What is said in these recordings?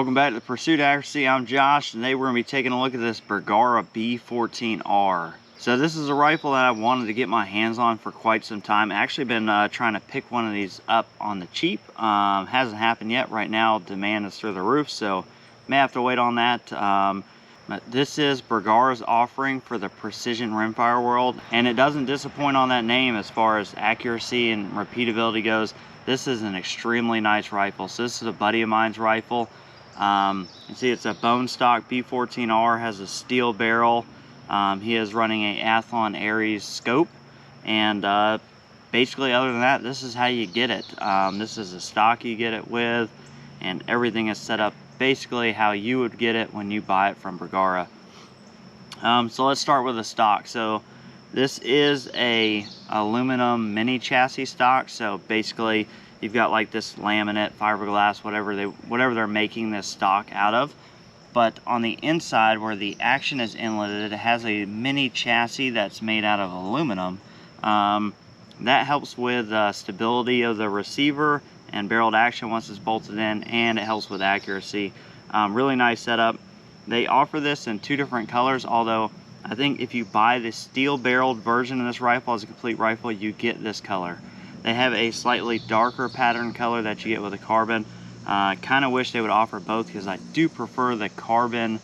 Welcome back to the Pursuit Accuracy. I'm Josh, and today we're going to be taking a look at this Bergara B14R. So this is a rifle that I wanted to get my hands on for quite some time. I've actually been trying to pick one of these up on the cheap. Hasn't happened yet. Right now demand is through the roof, so may have to wait on that. But this is Bergara's offering for the precision rimfire world, and it doesn't disappoint on that name as far as accuracy and repeatability goes. This is an extremely nice rifle. So this is a buddy of mine's rifle. You see it's a bone stock B14R, has a steel barrel. He is running a Athlon Ares scope, and basically other than that, this is how you get it. This is the stock you get it with, and everything is set up basically how you would get it when you buy it from Bergara. So let's start with the stock. So this is a aluminum mini chassis stock. So basically you've got like this laminate, fiberglass, whatever they're making this stock out of. But on the inside where the action is inletted, it has a mini chassis that's made out of aluminum. That helps with stability of the receiver and barreled action once it's bolted in, and it helps with accuracy. Really nice setup. They offer this in two different colors, although I think if you buy the steel barreled version of this rifle as a complete rifle, you get this color. They have a slightly darker pattern color that you get with a carbon. Kind of wish they would offer both, because I do prefer the carbon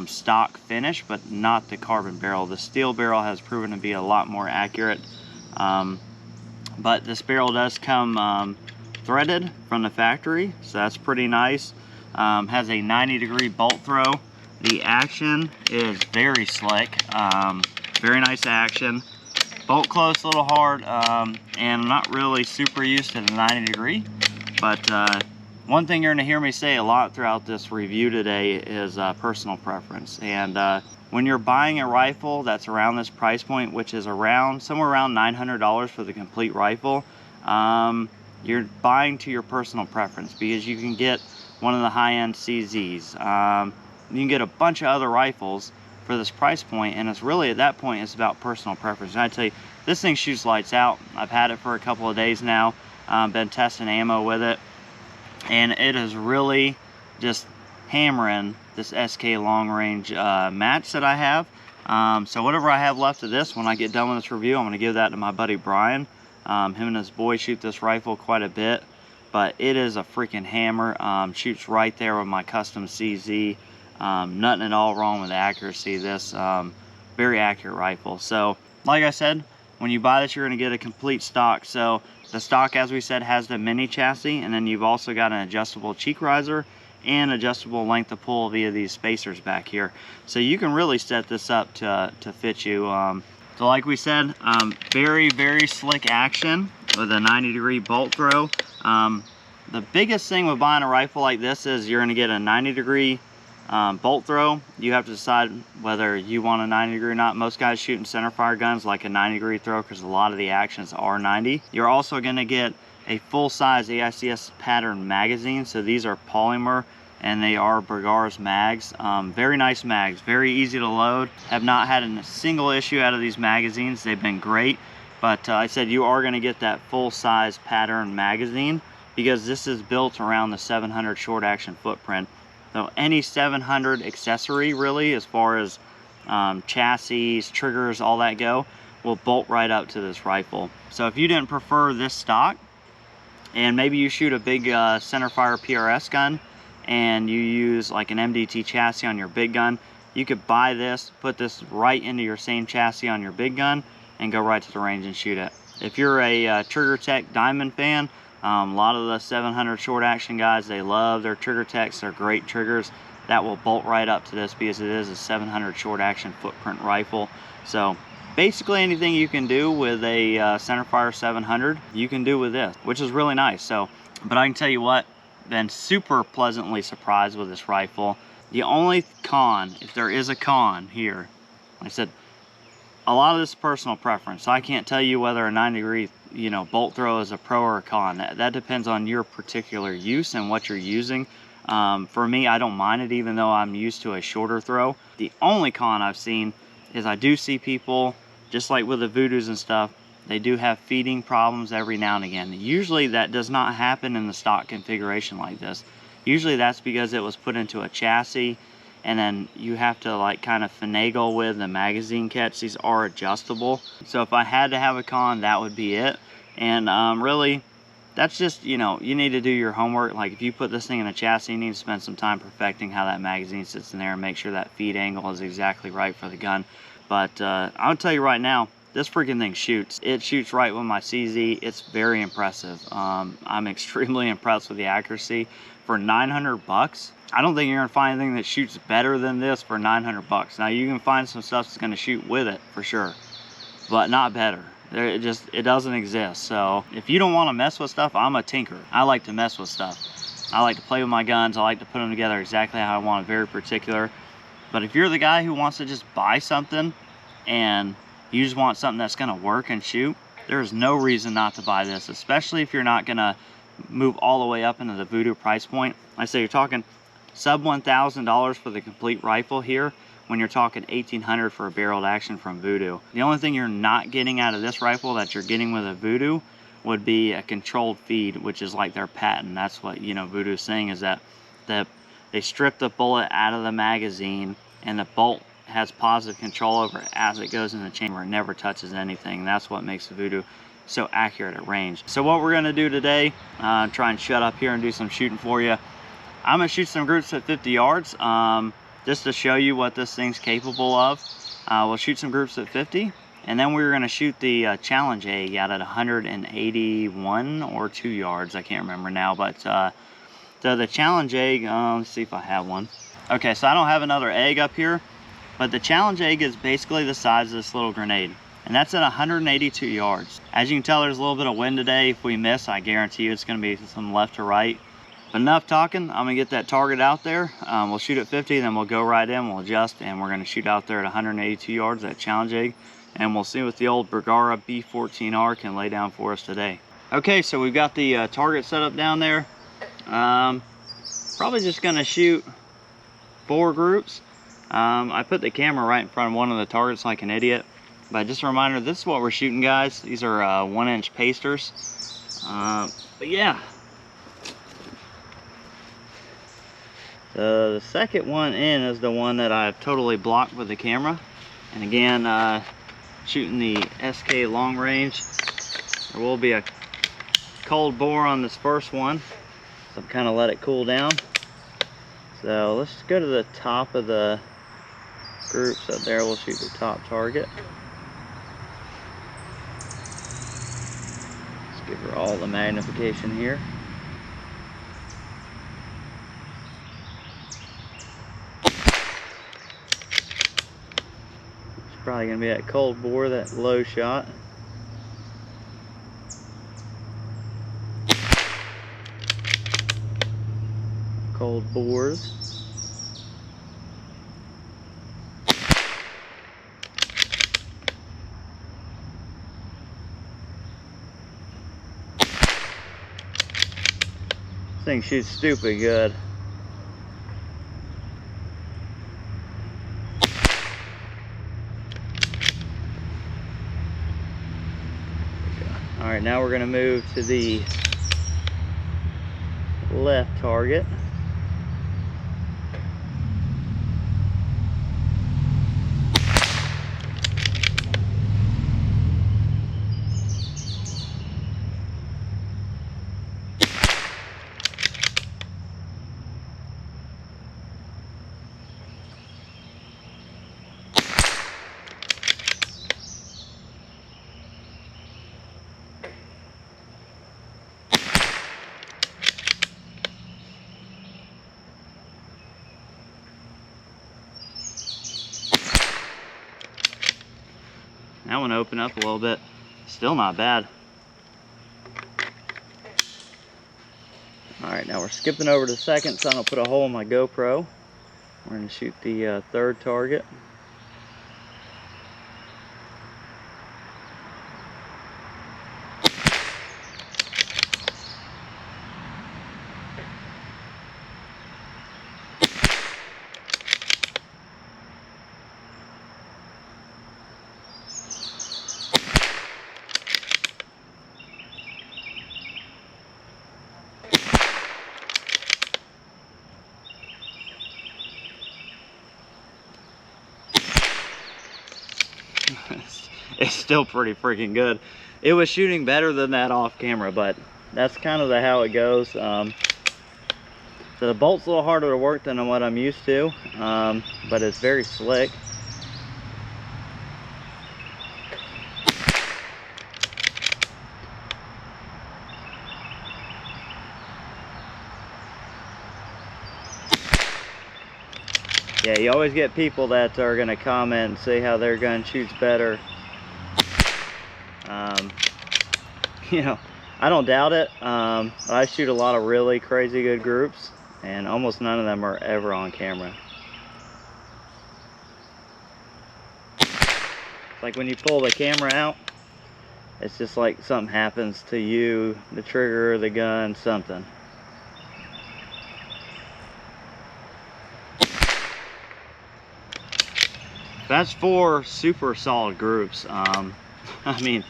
stock finish, but not the carbon barrel. The steel barrel has proven to be a lot more accurate. But this barrel does come threaded from the factory, so that's pretty nice. Has a 90-degree bolt throw. The action is very slick, very nice action. Bolt close, a little hard, and I'm not really super used to the 90-degree, but one thing you're going to hear me say a lot throughout this review today is personal preference. And when you're buying a rifle that's around this price point, which is somewhere around $900 for the complete rifle, you're buying to your personal preference, because you can get one of the high-end CZs. You can get a bunch of other rifles for this price point, and it's really, at that point, it's about personal preference. And I tell you, this thing shoots lights out. I've had it for a couple of days now, been testing ammo with it, and it is really just hammering this SK long range match that I have. So whatever I have left of this, when I get done with this review, I'm going to give that to my buddy Brian. Him and his boy shoot this rifle quite a bit, but it is a freaking hammer. Shoots right there with my custom CZ. Nothing at all wrong with the accuracy of this. Very accurate rifle. So like I said, when you buy this, you're going to get a complete stock. So the stock, as we said, has the mini chassis, and then you've also got an adjustable cheek riser and adjustable length of pull via these spacers back here. So you can really set this up to fit you. So like we said, very, very slick action with a 90-degree bolt throw. The biggest thing with buying a rifle like this is you're going to get a 90-degree bolt throw. You have to decide whether you want a 90-degree or not. Most guys shooting centerfire guns like a 90-degree throw, because a lot of the actions are 90. You're also going to get a full-size AICS pattern magazine. So these are polymer, and they are Bergara's mags. Very nice mags, very easy to load. Have not had a single issue out of these magazines. They've been great. But I said you are going to get that full-size pattern magazine, because this is built around the 700 short action footprint. So any 700 accessory, really, as far as chassis, triggers, all that go, will bolt right up to this rifle. So if you didn't prefer this stock, and maybe you shoot a big centerfire PRS gun, and you use like an MDT chassis on your big gun, you could buy this, put this right into your same chassis on your big gun, and go right to the range and shoot it. If you're a Trigger Tech Diamond fan, a lot of the 700 short action guys, they love their Trigger Techs. They're great triggers. That will bolt right up to this, because it is a 700 short action footprint rifle. So basically anything you can do with a centerfire 700, you can do with this, which is really nice. So, but I can tell you what, been super pleasantly surprised with this rifle. The only con, if there is a con here, like I said, a lot of this is personal preference. So I can't tell you whether a 90-degree bolt throw is a pro or a con. That depends on your particular use and what you're using. For me, I don't mind it, even though I'm used to a shorter throw. The only con I've seen is I do see people, just like with the Voodoos and stuff, they do have feeding problems every now and again. Usually that does not happen in the stock configuration like this. Usually that's because it was put into a chassis, and then you have to like kind of finagle with the magazine catch. These are adjustable. So if I had to have a con, that would be it. And really, that's just, you know, you need to do your homework. Like if you put this thing in a chassis, you need to spend some time perfecting how that magazine sits in there and make sure that feed angle is exactly right for the gun. But I'll tell you right now, this freaking thing shoots. It shoots right with my CZ. It's very impressive. I'm extremely impressed with the accuracy. For 900 bucks, I don't think you're gonna find anything that shoots better than this for 900 bucks. Now you can find some stuff that's gonna shoot with it for sure, but not better. It doesn't exist. So if you don't want to mess with stuff, I'm a tinker. I like to mess with stuff. I like to play with my guns. I like to put them together exactly how I want it, very particular. But if you're the guy who wants to just buy something and you just want something that's gonna work and shoot, there's no reason not to buy this, especially if you're not gonna move all the way up into the Voodoo price point. I say you're talking sub $1,000 for the complete rifle here, when you're talking $1,800 for a barreled action from Voodoo. The only thing you're not getting out of this rifle that you're getting with a Voodoo would be a controlled feed, which is like their patent. That's what, you know, Voodoo's saying, is that they strip the bullet out of the magazine and the bolt has positive control over it as it goes in the chamber. It never touches anything. That's what makes the Voodoo so accurate at range. So what we're gonna do today, try and shut up here and do some shooting for you. I'm gonna shoot some groups at 50 yards. Just to show you what this thing's capable of. We'll shoot some groups at 50, and then we're gonna shoot the challenge egg out at 181 or 2 yards, I can't remember now, but so the challenge egg, let's see if I have one. Okay, so I don't have another egg up here, but the challenge egg is basically the size of this little grenade, and that's at 182 yards. As you can tell, there's a little bit of wind today. If we miss, I guarantee you it's gonna be some left to right. But enough talking, I'm gonna get that target out there. We'll shoot at 50, then we'll go right in, we'll adjust, and we're gonna shoot out there at 182 yards, that challenge egg, and we'll see what the old Bergara B14R can lay down for us today. Okay, so we've got the target set up down there. Probably just gonna shoot 4 groups. I put the camera right in front of one of the targets like an idiot, but just a reminder, this is what we're shooting, guys. These are 1-inch pasters. But yeah. The second one in is the one that I've totally blocked with the camera. And again, shooting the SK long range. There will be a cold bore on this first one, so I'm kind of let it cool down. So let's go to the top of the groups up there. We'll shoot the top target. Let's give her all the magnification here. Probably gonna be that cold bore, that low shot. Cold bores. This thing shoots stupid good. All right, now we're gonna move to the left target. That one opened up a little bit. Still not bad. All right, now we're skipping over to second, so I'm gonna put a hole in my GoPro. We're gonna shoot the third target. it's still pretty freaking good. It was shooting better than that off camera, but that's kind of how it goes. So the bolt's a little harder to work than what I'm used to, but it's very slick. Yeah, you always get people that are going to comment and say how their gun shoots better. You know, I don't doubt it. I shoot a lot of really crazy good groups, and almost none of them are ever on camera. It's like when you pull the camera out, it's just like something happens to you, the trigger, the gun, something. That's 4 super solid groups. I mean,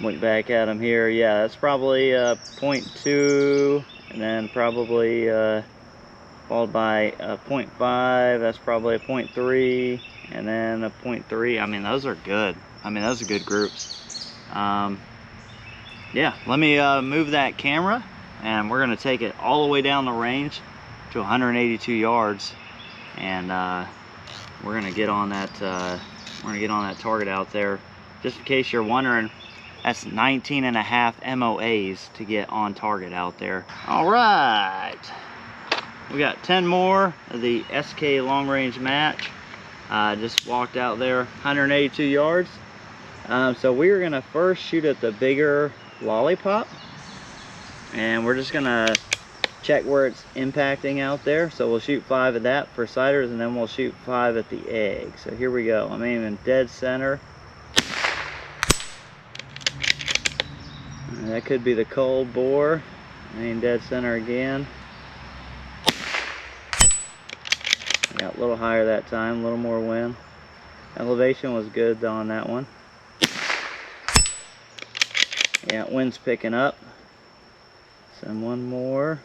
look back at them here. Yeah, that's probably 0.2, and then probably followed by a 0.5. That's probably a 0.3, and then a 0.3. I mean, those are good. I mean, those are good groups. Yeah, let me move that camera, and we're gonna take it all the way down the range to 182 yards, and we're gonna get on that. We're gonna get on that target out there. Just in case you're wondering, that's 19.5 MOAs to get on target out there. All right, we got 10 more of the SK long range match. Just walked out there, 182 yards. So we're gonna first shoot at the bigger lollipop, and we're just gonna check where it's impacting out there. So we'll shoot 5 at that for sighters, and then we'll shoot 5 at the egg. So here we go. I'm aiming dead center. That could be the cold bore. Aim dead center again. I got a little higher that time, a little more wind. Elevation was good on that one. Yeah, wind's picking up. Send one more.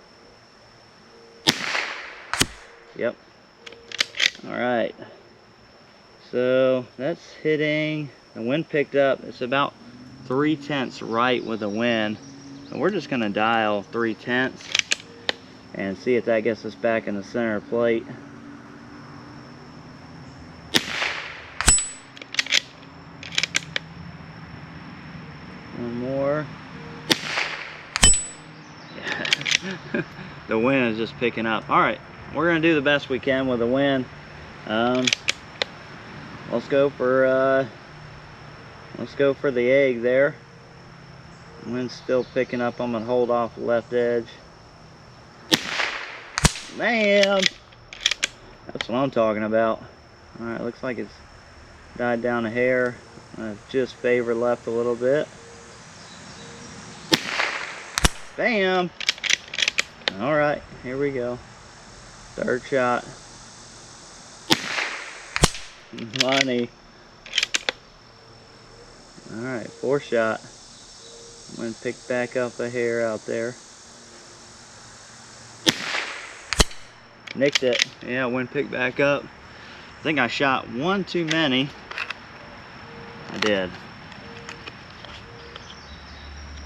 Yep. All right. So that's hitting. The wind picked up. It's about 3/10 right with the wind. And we're just gonna dial 3/10 and see if that gets us back in the center of plate. One more. Yeah. The wind is just picking up. All right, we're gonna do the best we can with the wind. Let's go for the egg there. Wind's still picking up. I'm gonna hold off the left edge. Bam! That's what I'm talking about. All right, looks like it's died down a hair. Just favor left a little bit. Bam! All right, here we go. Third shot. Money. All right, 4th shot. I'm gonna pick back up a hair out there. Nicked it. Yeah, wind picked back up. I think I shot one too many. I did.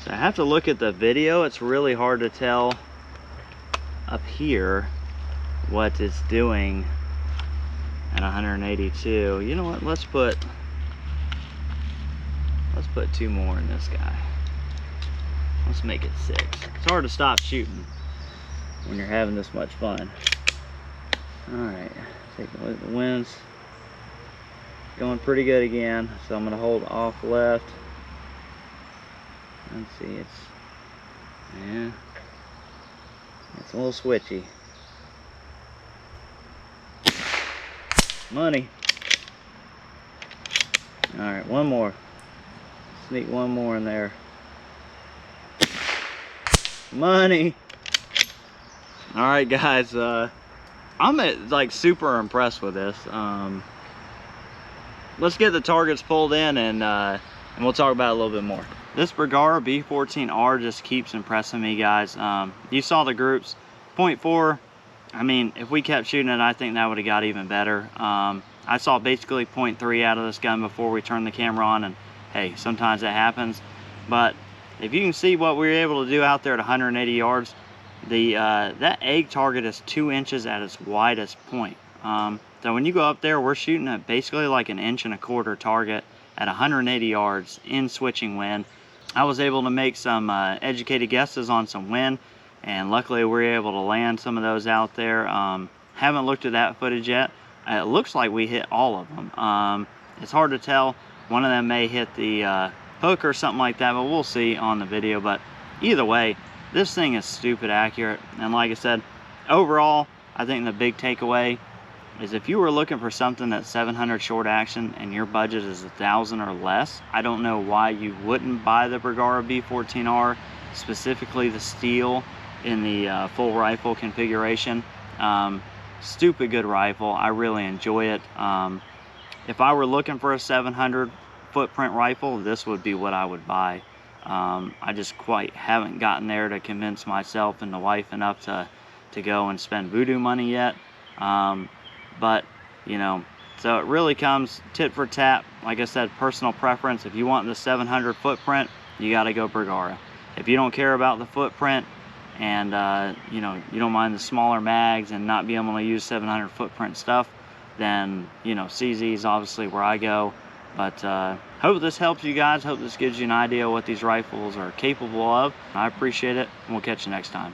So I have to look at the video. It's really hard to tell up here what it's doing at 182. You know what? Let's put 2 more in this guy. Let's make it 6. It's hard to stop shooting when you're having this much fun. Alright, take a look at the winds. Going pretty good again, so I'm going to hold off left. Let's see, it's a little switchy. Money. Alright, one more. Sneak one more in there. Money. All right, guys. I'm like super impressed with this. Let's get the targets pulled in, and we'll talk about it a little bit more. This Bergara B14R just keeps impressing me, guys. You saw the groups. 0.4. I mean, if we kept shooting it, I think that would have got even better. I I saw basically 0.3 out of this gun before we turned the camera on, and hey, sometimes it happens. But if you can see what we were able to do out there at 180 yards, that egg target is 2 inches at its widest point. So when you go up there, we're shooting at basically like 1.25 inch target at 180 yards in switching wind. I was able to make some educated guesses on some wind, and luckily we were able to land some of those out there. Haven't looked at that footage yet. It looks like we hit all of them. It's hard to tell. One of them may hit the hook or something like that, but we'll see on the video. But either way, this thing is stupid accurate. And like I said, overall, I think the big takeaway is if you were looking for something that's 700 short action and your budget is 1,000 or less, I don't know why you wouldn't buy the Bergara B14R, specifically the steel in the full rifle configuration. Stupid good rifle. I really enjoy it. If I were looking for a 700 footprint rifle, this would be what I would buy. I just quite haven't gotten there to convince myself and the wife enough to go and spend voodoo money yet. But you know, so it really comes tit for tat. Like I said, personal preference. If you want the 700 footprint, you got to go Bergara. If you don't care about the footprint and you know, you don't mind the smaller mags and not being able to use 700 footprint stuff, then you know, CZ is obviously where I go. But hope this helps you guys. Hope this gives you an idea of what these rifles are capable of. I appreciate it, and we'll catch you next time.